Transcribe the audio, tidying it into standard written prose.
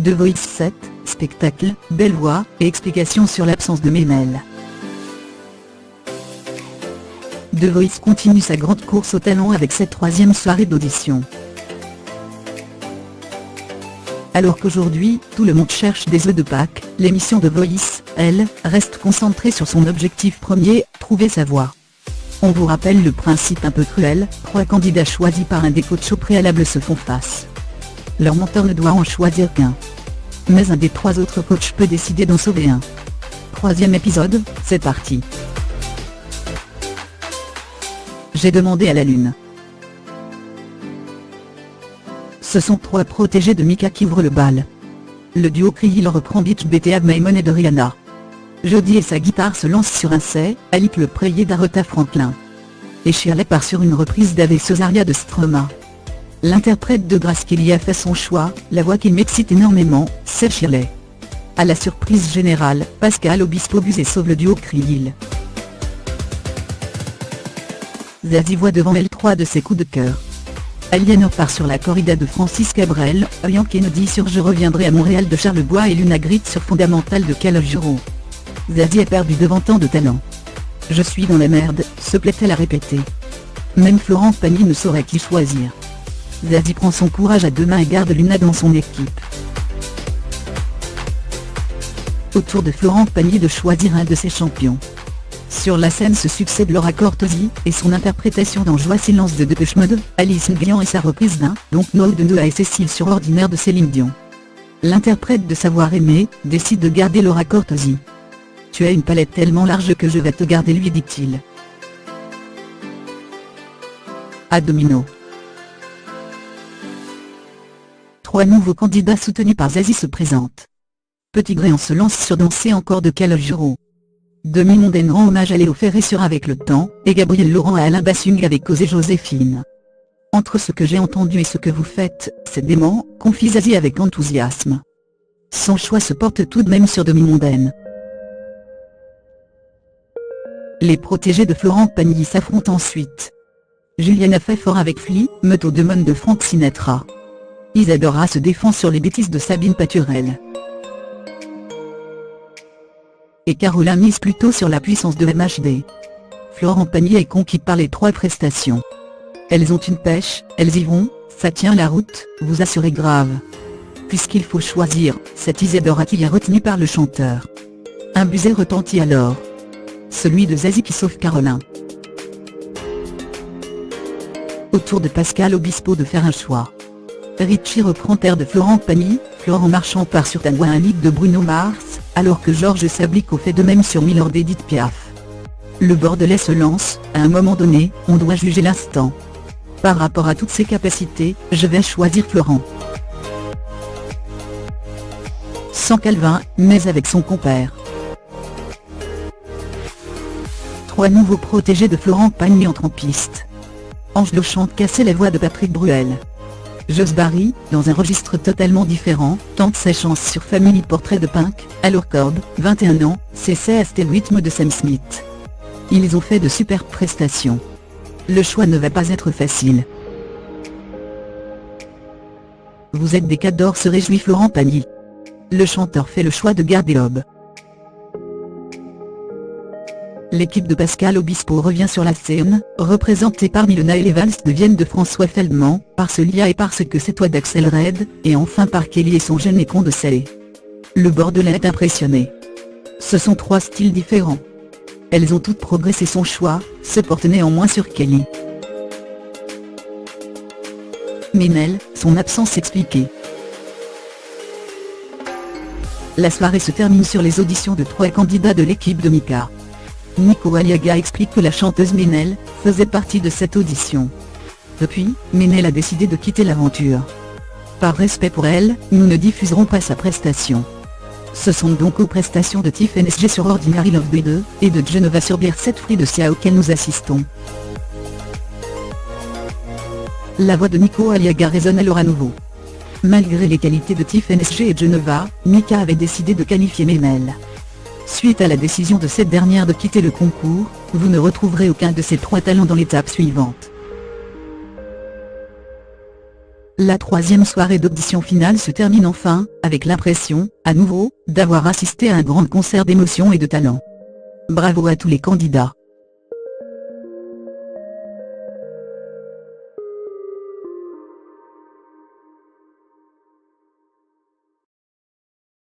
The Voice 7, spectacle, belle voix, et explications sur l'absence de Ménel. The Voice continue sa grande course au talent avec cette troisième soirée d'audition. Alors qu'aujourd'hui, tout le monde cherche des œufs de Pâques, l'émission The Voice, elle, reste concentrée sur son objectif premier, trouver sa voix. On vous rappelle le principe un peu cruel, 3 candidats choisis par un des coachs au préalable se font face. Leur mentor ne doit en choisir qu'un. Mais un des 3 autres coachs peut décider d'en sauver un. 3e épisode, c'est parti. J'ai demandé à la lune. Ce sont 3 protégés de Mika qui ouvrent le bal. Le duo Krill reprend Beach BTA Maimon et de Rihanna. Jody et sa guitare se lancent sur un C'est, Alice le Preyer d'Aretha Franklin. Et Shirley part sur une reprise d'Ave Cesaria de Stromae. L'interprète de Grace Kelly a fait son choix, la voix qui m'excite énormément, c'est Shirley. À la surprise générale, Pascal Obispo buse et sauve le duo Krill. Zazie voit devant elle 3 de ses coups de cœur. Aliénor part sur la corrida de Francis Cabrel, Ian Kennedy sur Je reviendrai à Montréal de Charles Bois et Luna Grit sur Fondamental de Calogero. Zazie est perdue devant tant de talent. Je suis dans la merde, se plaît-elle à répéter. Même Florent Pagny ne saurait qui choisir. Zazie prend son courage à 2 mains et garde Luna dans son équipe. Au tour de Florent Pagny de choisir un de ses champions. Sur la scène se succèdent Laura Cortosi, et son interprétation dans Joie Silence de Depeche Mode, Alice Nguyen et sa reprise d'un Donc Noël de Noah et Cécile sur Ordinaire de Céline Dion. L'interprète de Savoir aimer, décide de garder Laura Cortosi. Tu as une palette tellement large que je vais te garder, lui dit-il. À Domino. 3 nouveaux candidats soutenus par Zazie se présentent. Petit Gréant se lance sur Danser encore de Calogero. Demi Mondaine rend hommage à Léo Ferré sur Avec le temps, et Gabriel Laurent à Alain Bassung avec Cause et Joséphine. Entre ce que j'ai entendu et ce que vous faites, c'est dément, confie Zazie avec enthousiasme. Son choix se porte tout de même sur Demi Mondaine. Les protégés de Florent Pagny s'affrontent ensuite. Juliana fait fort avec Flea, Meto Demon de Frank Sinatra. Isadora se défend sur les bêtises de Sabine Paturel. Et Caroline mise plutôt sur la puissance de MHD. Florent Pagny est conquis par les 3 prestations. Elles ont une pêche, elles y vont, ça tient la route, vous assurez grave. Puisqu'il faut choisir, c'est Isadora qui est retenue par le chanteur. Un buzzer retentit alors. Celui de Zazie qui sauve Caroline. Au tour de Pascal Obispo de faire un choix. Richie reprend Terre de Florent Pagny, Florent Marchand part sur Ta voix un ligue de Bruno Mars, alors que Georges Sablico fait de même sur Milord d'Edith Piaf. Le Bordelais se lance, à un moment donné, on doit juger l'instant. Par rapport à toutes ses capacités, je vais choisir Florent. Sans Calvin, mais avec son compère. 3 nouveaux protégés de Florent Pagny entrent en piste. Angelo chante Casser les voix de Patrick Bruel. Joss Barry, dans un registre totalement différent, tente sa chance sur Family Portrait de Pink, alors Corb, 21 ans, c'est le rythme de Sam Smith. Ils ont fait de super prestations. Le choix ne va pas être facile. Vous êtes des cadors, se réjouit Florent Pagny. Le chanteur fait le choix de garder Lob. L'équipe de Pascal Obispo revient sur la scène, représentée par Milena et les valses de Vienne de François Feldman, par Celia et Parce que c'est toi d'Axel Red, et enfin par Kelly et son jeune écon de Salé. Le Bordelais est impressionné. Ce sont 3 styles différents. Elles ont toutes progressé, son choix se porte néanmoins sur Kelly. Ménel, son absence expliquée. La soirée se termine sur les auditions de 3 candidats de l'équipe de Mika. Nico Aliaga explique que la chanteuse Ménel faisait partie de cette audition. Depuis, Ménel a décidé de quitter l'aventure. Par respect pour elle, nous ne diffuserons pas sa prestation. Ce sont donc aux prestations de Tiff NSG sur Ordinary Love B2, et de Genova sur Beer 7 Free de Sia auxquelles nous assistons. La voix de Nico Aliaga résonne alors à nouveau. Malgré les qualités de Tiff NSG et Genova, Mika avait décidé de qualifier Ménel. Suite à la décision de cette dernière de quitter le concours, vous ne retrouverez aucun de ces 3 talents dans l'étape suivante. La troisième soirée d'audition finale se termine enfin, avec l'impression, à nouveau, d'avoir assisté à un grand concert d'émotions et de talent. Bravo à tous les candidats.